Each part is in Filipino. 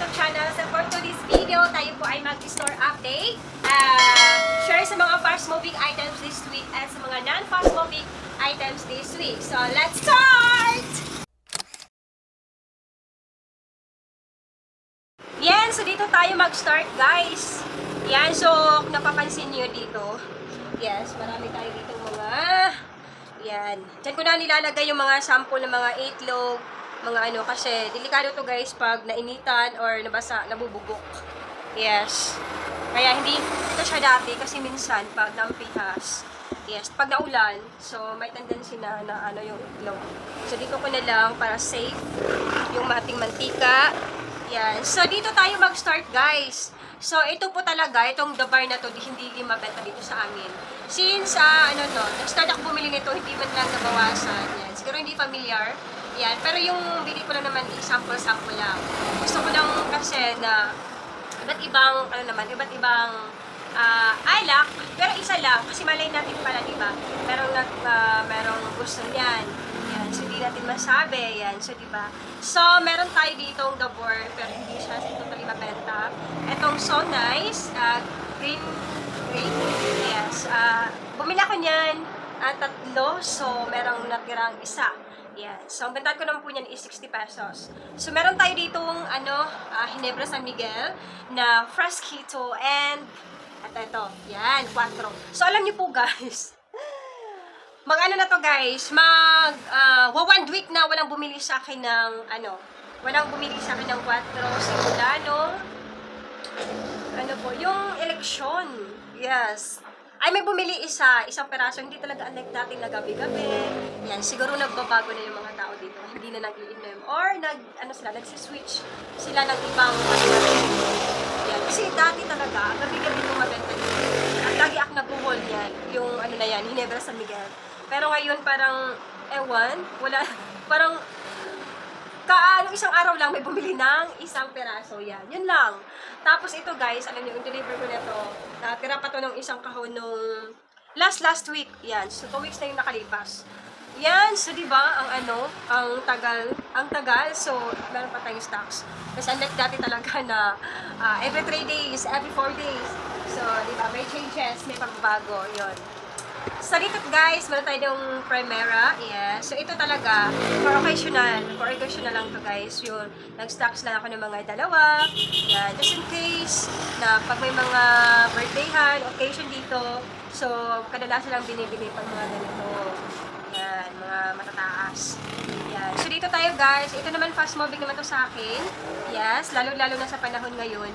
YouTube channel. So for today's video, tayo po ay mag-store update. Share sa mga fast-moving items this week at sa mga non-fast-moving items this week. So let's start! Yan, so dito tayo mag-start guys. Yan, so kung napapansin nyo dito, yes, marami tayo dito mga, yan. Diyan ko na nilalagay yung mga sample ng mga itlog, mga ano, kasi delikado to guys pag nainitan or nabasa, nabubugok. Yes. Kaya hindi ito siya dati kasi minsan pag nampihas, yes, pag naulan, so may tendency na ano yung itlog. So dito ko na lang para safe yung ating mantika. Yan. So dito tayo mag-start guys. So ito po talaga, itong the bar na to, hindi mabenta dito sa amin. Since, nag-start ako bumili nito, hindi man lang nabawasan. Yan. Siguro hindi familiar. Yan. Pero yung bili ko lang naman, sample-sample lang. Gusto ko lang kasi na iba't ibang alak, pero isa lang. Kasi malay natin pala, diba? Merong gusto niyan. Yan. So, hindi natin masabi. Yan. So, diba? So, meron tayo ditong Dabor, pero hindi siya totally mabenta. Etong So Nice, green grape. Yes. Bumila ko niyan, tatlo. So, merong natirang isa. Yan. So, ang bentahan ko naman po niyan is 60 pesos. So, meron tayo ditong, Ginebra San Miguel na Fresquito and ito. Yan, 4. So, alam niyo po guys, mag-ano na to guys, 1 week na walang bumili sa akin ng, walang bumili sa akin ng 4 simula nung, yung eleksyon. Yes. Ay, may bumili isang peraso, hindi talaga unlike dating na gabi-gabi. Yan, siguro nagbabago na yung mga tao dito. Hindi na nag-iinom. Or, nagsiswitch sila ng ibang yan. Kasi dati talaga, gabi-gabi nung mabenta dito. At lagi ako nabuhol yan, yung Ginebra San Miguel. Pero ngayon parang, wala, parang, isang araw lang may bumili ng isang peraso. Yan, yun lang. Tapos ito guys, alam niyo, yung deliver ko na to, natira pa to ng isang kahon nung last week. Yan, so 2 weeks na yung nakalipas. Yan, so diba, ang tagal, so meron pa tayong stocks. Kasi unlike dati talaga na every 3 days, every 4 days. So, diba, may changes, may pagbabago, yun. So dito guys, meron tayong Primera. Yeah. So ito talaga, for occasional lang to guys. Yun, nag-stocks lang ako ng mga dalawa. Yan, just in case na pag may mga birthdayhan, occasion dito. So, kadalasan lang binibili pag mga ganito. Yan, mga matataas. Yan. So dito tayo guys, ito naman fast moving naman to sa akin. Yes, lalo-lalo na sa panahon ngayon.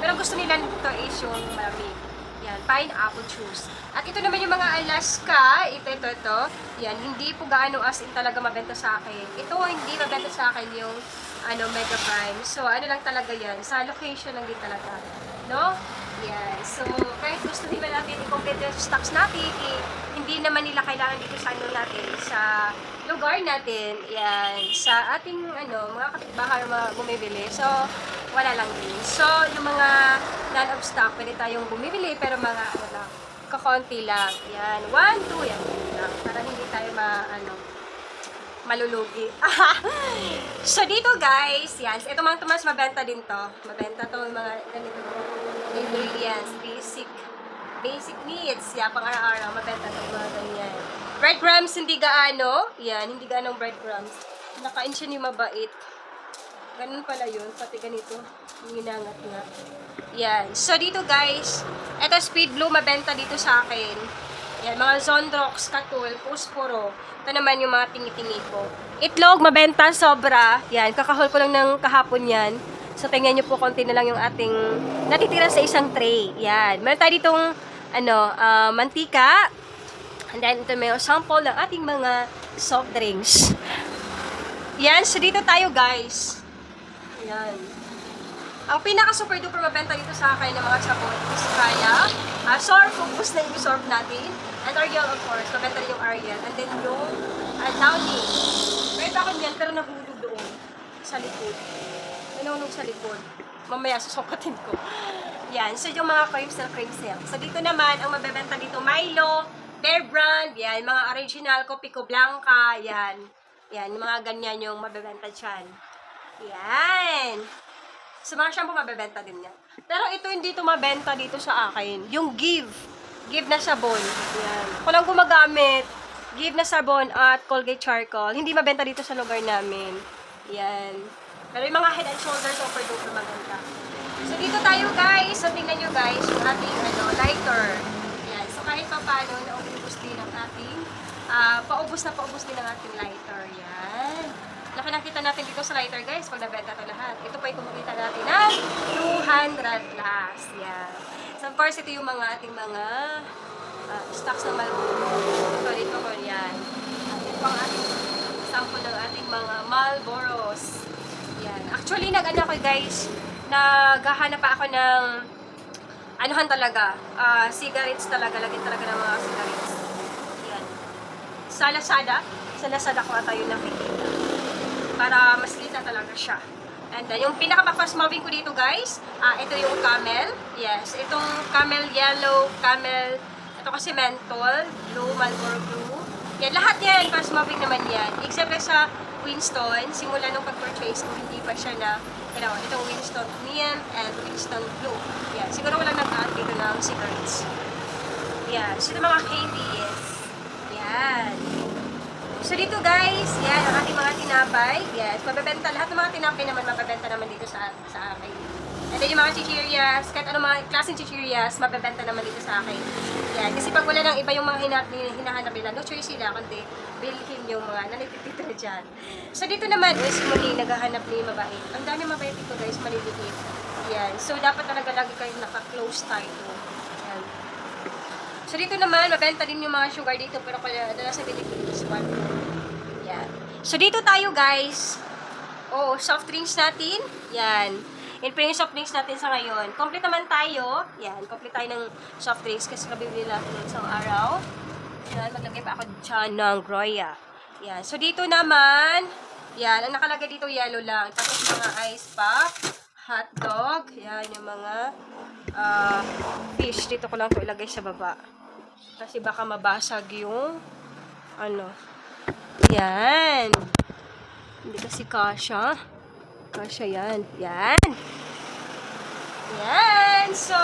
Pero gusto nila ito is yung malamig. Yan, pineapple juice. At ito naman yung mga Alaska. Ito. Yan, hindi po gaano as in talaga mabenta sa akin. Ito, hindi mabenta sa akin yung Mega Prime. So, lang talaga yan. Sa location lang din talaga. No? Yan. So, kahit gusto nila natin i-complete yung stocks natin, hindi naman nila kailangan dito sa natin, sa lugar natin. Yan. Sa ating, mga kapitbahay mga bumibili. So, wala lang din. So, yung mga non-of stock, pwede tayong bumibili, pero mga, kakonti lang. Yan. 1, 2, yan. Lang. Para hindi tayo malulugi. So, dito guys, yan. Ito mga tumas, mabenta din to. Mabenta to mga ganito ingredients, basic needs. Yan, pang araw-araw, mabenta to mga ganyan. Breadcrumbs, hindi gaano. Yan, hindi gaano breadcrumbs. Nakain siya ni mabait. Ganun pala yun, pati ganito, ginangat nga. Yan. So, dito guys, eto Speed Blue, mabenta dito sa akin. Yan, mga Zondrox, Katul, Pusporo. Ito naman yung mga tingi-tingi ko. Itlog, mabenta, sobra. Yan, kakahol ko lang ng kahapon yan. So, tingnan nyo po, konti na lang yung ating natitira sa isang tray. Yan. Meron tayo ditong, mantika. And then, ito may sample ng ating mga soft drinks. Yan, so dito tayo guys. Yan. Ang pinaka-super duper mabenta dito sa akin ng mga sabon is Kaya. Sorb, focus na yung sorb natin. And Ariel, of course. Mabenta rin yung Ariel. And then yung Downy. Pwede ako niyan, pero nahulog doon. Sa likod. Nahulog sa likod. Mamaya, susukatin ko. Yan. So, yung mga creams na cream silk. So, dito naman, ang mabebenta dito, Milo, Bear Brand. Yan. Mga original ko, Pico Blanca. Yan. Yan. Mga ganyan yung mabebenta dyan. Yan. Sa mga shampoo, mabebenta din yan. Pero ito hindi ito mabenta dito sa akin. Yung Give. Give na sabon. Yan. Ako lang gumagamit. Give na sabon at Colgate Charcoal. Hindi mabenta dito sa lugar namin. Yan. Pero yung mga Head and Shoulders, super duper maganda. So dito tayo guys. So tingnan nyo guys, yung ating lighter. Yan. So kahit pa paano, naubos din ang ating, paubos din ang ating lighter. Yan. Laki nakita natin dito sa lighter guys, pag nabenta ito lahat. Ito pa yung kumikita natin ng 200 plus. Yan. So of course, ito yung mga ating mga stocks na Marlboro. Ito dito ko yan. Ito pang ating sample ng ating mga Marlboros. Yan. Actually, nag-ano ko guys, naghahanap pa ako ng anuhan talaga, cigarettes talaga, lagyan talaga ng mga cigarettes. Yan. Sa Lazada ko ata yung nakikita. Para mas lita talaga siya. And then, yung pinaka-fast moving ko dito guys, ito yung Camel. Yes, itong Camel Yellow, Camel, ito kasi Menthol, Blue, Marlboro Blue. Yan, lahat yan, fast moving naman yan. Except sa Winston, simula nung pag-purchase ko, hindi pa siya na, itong Winston Neon and Winston Blue. Yan, siguro walang nag-add dito ng cigarettes. Yan, so yung mga KBS. Yan. So dito guys, yan ang ating mga tinapay. Yes, mabebenta. Lahat ng mga tinapay naman mabebenta naman dito sa akin. And then yung mga chichirias, kahit ano mga klaseng chichirias, mabebenta naman dito sa akin. Yan, kasi pag wala nang iba yung mga hinahanap nila, no choice sila, kundi bilhin yung mga nanititira dyan. So dito naman is muli, naghahanap ni mabait. Ang dami mabait dito guys, maliliit. Yan, so dapat talaga lagi kayo naka-close tayo. Yan. So dito naman, mabenta din yung mga sugar dito, pero kaya dala sa Pilipinas, 1. Yan. So dito tayo guys, soft drinks natin. Yan. Yan po yung soft drinks natin sa ngayon. Complete naman tayo. Yan, complete tayo ng soft drinks kasi kabibili natin ng isang araw. Yan, maglagay pa ako dyan ng Groya. Yan. So dito naman, yan, ang nakalagay dito yellow lang. Tapos mga ice pop, hot dog, yan, yung mga fish. Dito ko lang ito ilagay sa baba. Kasi baka mabasag yung yan. Hindi kasi kasha. Kasha yan. Yan. Yan. So,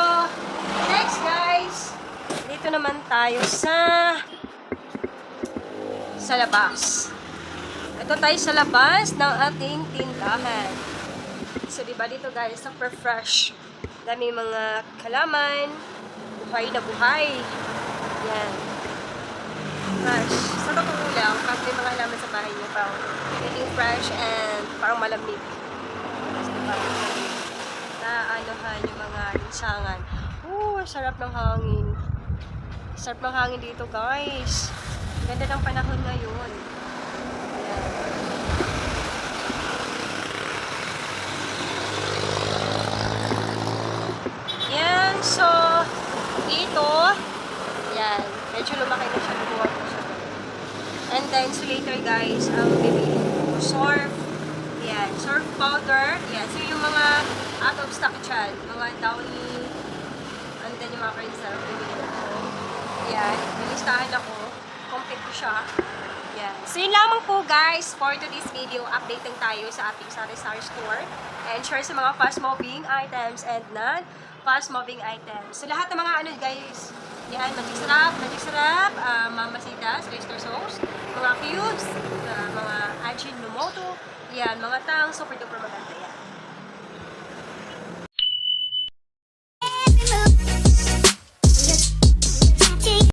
next guys. Dito naman tayo sa labas. Ito tayo sa labas ng ating tindahan. So, diba dito guys, super fresh. Dami mga kalaman. Buhay na buhay. Yan. Fresh. Sa totoo lang, pag may mga halaman sa bahay niyo, parang naging fresh and parang malamig. Kasi parang naanohan yung mga linsangan. Sarap ng hangin. Sarap ng hangin dito, guys. Ganda ng panahon ngayon. Yan. So, dito, yan. Medyo lumaki na siya. Lumuwag na siya. And then, so later guys, ang bibili ko, surf. Yan. Surf powder. Yan. So, yung mga out of stock dyan. Mga Downy. And then, yung mga friends na bibili ko. Yan. Nilistahan ako. Complete ko siya. Yan. So, yun lamang po guys for today's video. Updating tayo sa ating sari-sari store. And share sa mga fast-moving items and non-fast-moving items. So, lahat ng mga guys, yan, Magic Sarap, Mamacita, oyster sauce, mga cubes, mga Ajinomoto, yan, mga tang, super duper maganda yan.